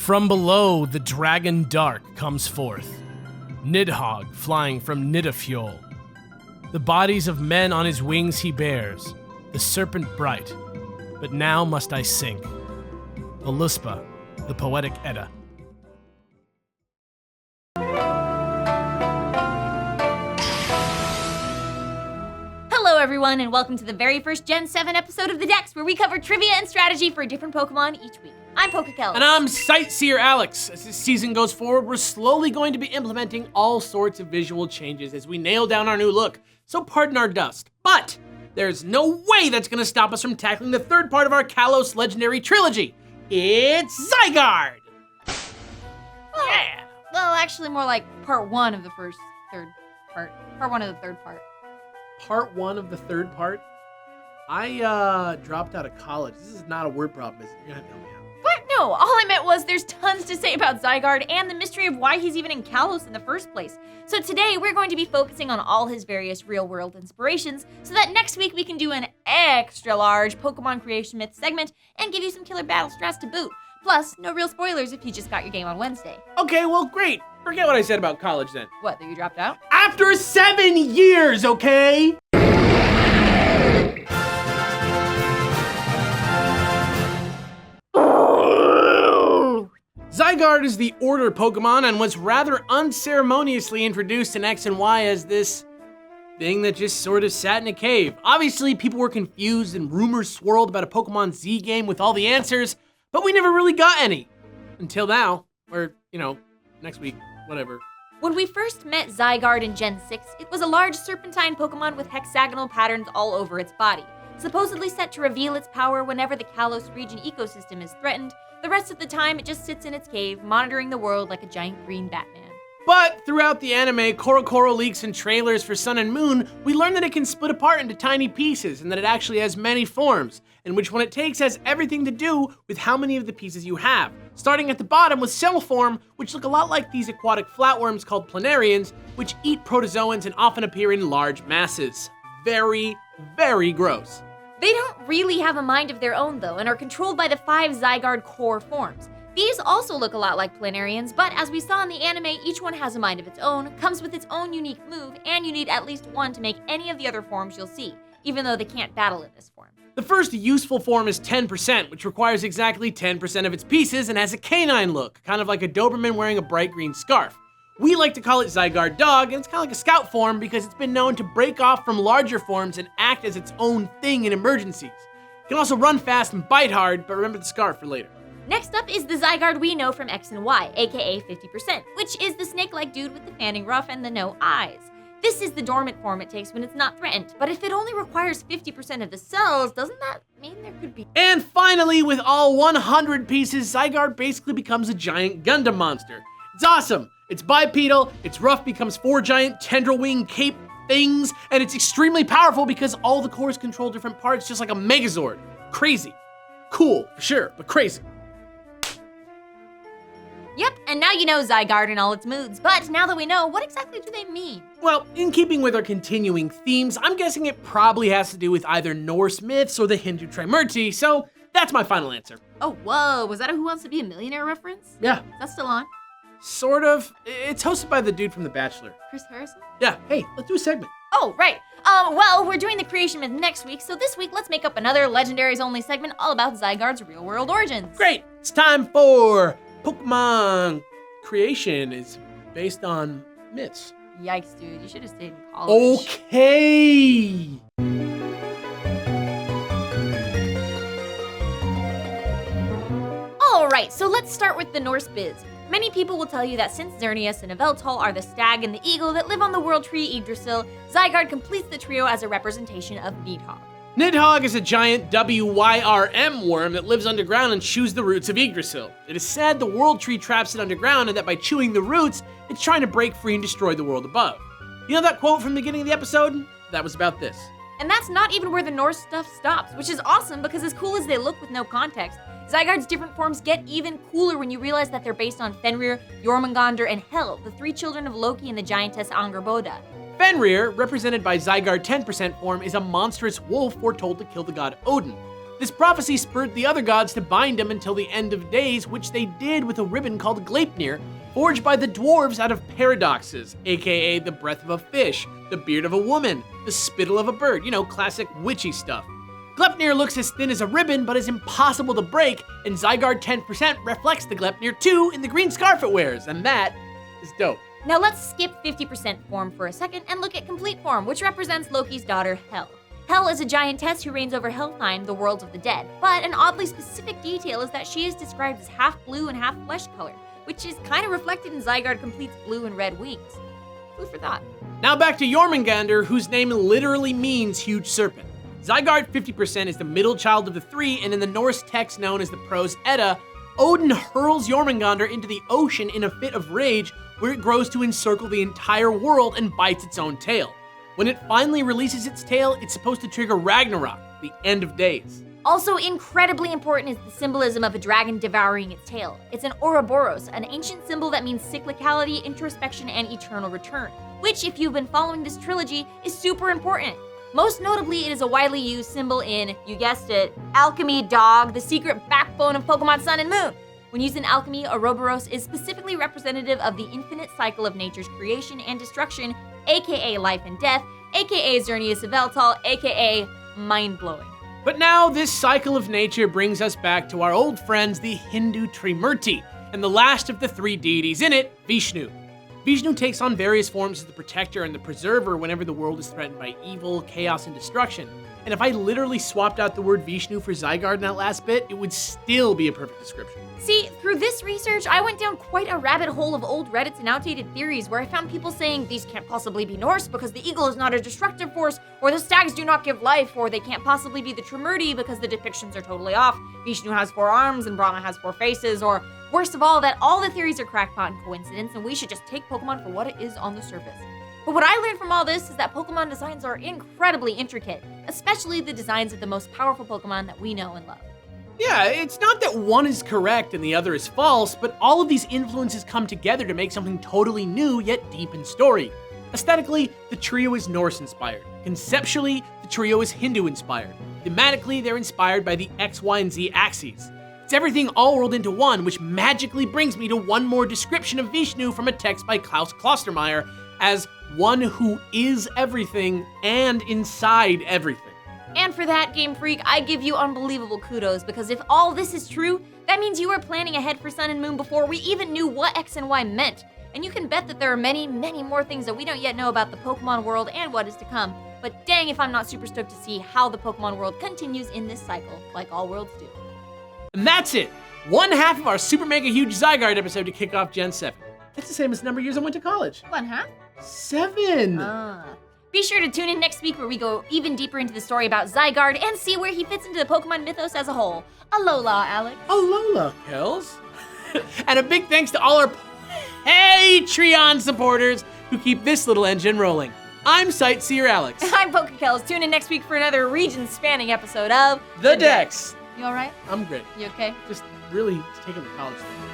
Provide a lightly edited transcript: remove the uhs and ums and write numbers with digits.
From below, the dragon dark comes forth, Nidhogg flying from Nidafuel. The bodies of men on his wings he bears, the serpent bright, but now must I sink. Voluspa, the Poetic Edda. Hello everyone, and welcome to the very first Gen 7 episode of The Dex, where we cover trivia and strategy for a different Pokemon each week. I'm Pokekel. And I'm Sightseer Alex. As this season goes forward, we're slowly going to be implementing all sorts of visual changes as we nail down our new look, so pardon our dust. But there's no way that's going to stop us from tackling the third part of our Kalos Legendary Trilogy. It's Zygarde! Yeah! Well, actually more like part one of the third part. Part one of the third part. Part one of the third part? I dropped out of college. This is not a word problem, is it? You're gonna have to help me out. What? No, all I meant was there's tons to say about Zygarde and the mystery of why he's even in Kalos in the first place. So today we're going to be focusing on all his various real-world inspirations so that next week we can do an extra large Pokemon Creation Myth segment and give you some killer battle strats to boot. Plus, no real spoilers if you just got your game on Wednesday. Okay, well, great. Forget what I said about college then. What, that you dropped out? After 7 years, okay? Zygarde is the Order Pokemon and was rather unceremoniously introduced in X and Y as this thing that just sort of sat in a cave. Obviously, people were confused and rumors swirled about a Pokemon Z game with all the answers, but we never really got any. Until now, or, next week, whatever. When we first met Zygarde in Gen 6, it was a large serpentine Pokemon with hexagonal patterns all over its body, supposedly set to reveal its power whenever the Kalos region ecosystem is threatened. The rest of the time, it just sits in its cave, monitoring the world like a giant green Batman. But throughout the anime, Korokoro leaks and trailers for Sun and Moon, we learn that it can split apart into tiny pieces and that it actually has many forms, and which one it takes has everything to do with how many of the pieces you have. Starting at the bottom with cell form, which look a lot like these aquatic flatworms called planarians, which eat protozoans and often appear in large masses. Very, very gross. They don't really have a mind of their own though, and are controlled by the 5 Zygarde core forms. These also look a lot like planarians, but as we saw in the anime, each one has a mind of its own, comes with its own unique move, and you need at least one to make any of the other forms you'll see, even though they can't battle in this form. The first useful form is 10%, which requires exactly 10% of its pieces and has a canine look, kind of like a Doberman wearing a bright green scarf. We like to call it Zygarde Dog, and it's kind of like a scout form because it's been known to break off from larger forms and act as its own thing in emergencies. It can also run fast and bite hard, but remember the scarf for later. Next up is the Zygarde we know from X and Y, aka 50%, which is the snake-like dude with the fanning ruff and the no eyes. This is the dormant form it takes when it's not threatened, but if it only requires 50% of the cells, doesn't that mean there could be... And finally, with all 100 pieces, Zygarde basically becomes a giant Gundam monster. It's awesome! It's bipedal, its ruff becomes 4 giant tendril wing cape things, and it's extremely powerful because all the cores control different parts just like a Megazord. Crazy. Cool, for sure, but crazy. Yep, and now you know Zygarde and all its moods, but now that we know, what exactly do they mean? Well, in keeping with our continuing themes, I'm guessing it probably has to do with either Norse myths or the Hindu Trimurti, so that's my final answer. Oh, whoa, was that a Who Wants to Be a Millionaire reference? Yeah. Is that still on? Sort of. It's hosted by the dude from The Bachelor. Chris Harrison? Yeah, hey, let's do a segment. Oh, right. Well, we're doing the Creation Myth next week, so this week let's make up another Legendaries Only segment all about Zygarde's real-world origins. Great, it's time for Pokemon Creation is based on myths. Yikes, dude, you should have stayed in college. Okay. Alright, so let's start with the Norse biz. Many people will tell you that since Xerneas and Yveltal are the stag and the eagle that live on the world tree Yggdrasil, Zygarde completes the trio as a representation of Nidhogg. Nidhogg is a giant WYRM worm that lives underground and chews the roots of Yggdrasil. It is said the world tree traps it underground and that by chewing the roots, it's trying to break free and destroy the world above. You know that quote from the beginning of the episode? That was about this. And that's not even where the Norse stuff stops, which is awesome because as cool as they look with no context, Zygarde's different forms get even cooler when you realize that they're based on Fenrir, Jormungandr, and Hel, the 3 children of Loki and the giantess Angerboda. Fenrir, represented by Zygarde 10% form, is a monstrous wolf foretold to kill the god Odin. This prophecy spurred the other gods to bind him until the end of days, which they did with a ribbon called Gleipnir, forged by the dwarves out of paradoxes, aka the breath of a fish, the beard of a woman, the spittle of a bird, classic witchy stuff. Gleipnir looks as thin as a ribbon, but is impossible to break, and Zygarde 10% reflects the Gleipnir too in the green scarf it wears, and that is dope. Now let's skip 50% form for a second and look at complete form, which represents Loki's daughter, Hel. Hel is a giantess who reigns over Helheim, the worlds of the dead, but an oddly specific detail is that she is described as half blue and half flesh color, which is kind of reflected in Zygarde Complete's blue and red wings. Food for thought. Now back to Jormungandr, whose name literally means huge serpent. Zygarde 50% is the middle child of the three, and in the Norse text known as the Prose Edda, Odin hurls Jormungandr into the ocean in a fit of rage, where it grows to encircle the entire world and bites its own tail. When it finally releases its tail, it's supposed to trigger Ragnarok, the end of days. Also incredibly important is the symbolism of a dragon devouring its tail. It's an Ouroboros, an ancient symbol that means cyclicality, introspection, and eternal return, which, if you've been following this trilogy, is super important. Most notably, it is a widely used symbol in, you guessed it, alchemy, dog, the secret backbone of Pokemon Sun and Moon. When used in alchemy, Ouroboros is specifically representative of the infinite cycle of nature's creation and destruction, aka life and death, aka Xerneas of Eltal, aka mind-blowing. But now, this cycle of nature brings us back to our old friends, the Hindu Trimurti, and the last of the three deities in it, Vishnu. Vishnu takes on various forms as the protector and the preserver whenever the world is threatened by evil, chaos, and destruction. And if I literally swapped out the word Vishnu for Zygarde in that last bit, it would still be a perfect description. See, through this research, I went down quite a rabbit hole of old Reddits and outdated theories where I found people saying these can't possibly be Norse because the eagle is not a destructive force, or the stags do not give life, or they can't possibly be the Trimurti because the depictions are totally off. Vishnu has 4 arms and Brahma has 4 faces, or worst of all, that all the theories are crackpot and coincidence and we should just take Pokemon for what it is on the surface. But what I learned from all this is that Pokemon designs are incredibly intricate, especially the designs of the most powerful Pokemon that we know and love. Yeah, it's not that one is correct and the other is false, but all of these influences come together to make something totally new yet deep in story. Aesthetically, the trio is Norse-inspired. Conceptually, the trio is Hindu-inspired. Thematically, they're inspired by the X, Y, and Z axes. It's everything all rolled into one, which magically brings me to one more description of Vishnu from a text by Klaus Klostermaier as one who is everything and inside everything. And for that, Game Freak, I give you unbelievable kudos, because if all this is true, that means you were planning ahead for Sun and Moon before we even knew what X and Y meant. And you can bet that there are many, many more things that we don't yet know about the Pokemon world and what is to come. But dang if I'm not super stoked to see how the Pokemon world continues in this cycle, like all worlds do. And that's it! One half of our super mega huge Zygarde episode to kick off Gen 7. That's the same as the number of years I went to college. 1/2? 7! Be sure to tune in next week where we go even deeper into the story about Zygarde and see where he fits into the Pokemon mythos as a whole. Alola, Alex. Alola, Kels. And a big thanks to all our Patreon supporters who keep this little engine rolling. I'm Sightseer Alex. I'm PokeKels. Tune in next week for another region-spanning episode of The Dex. You alright? I'm great. You okay? Just really taking the college thing.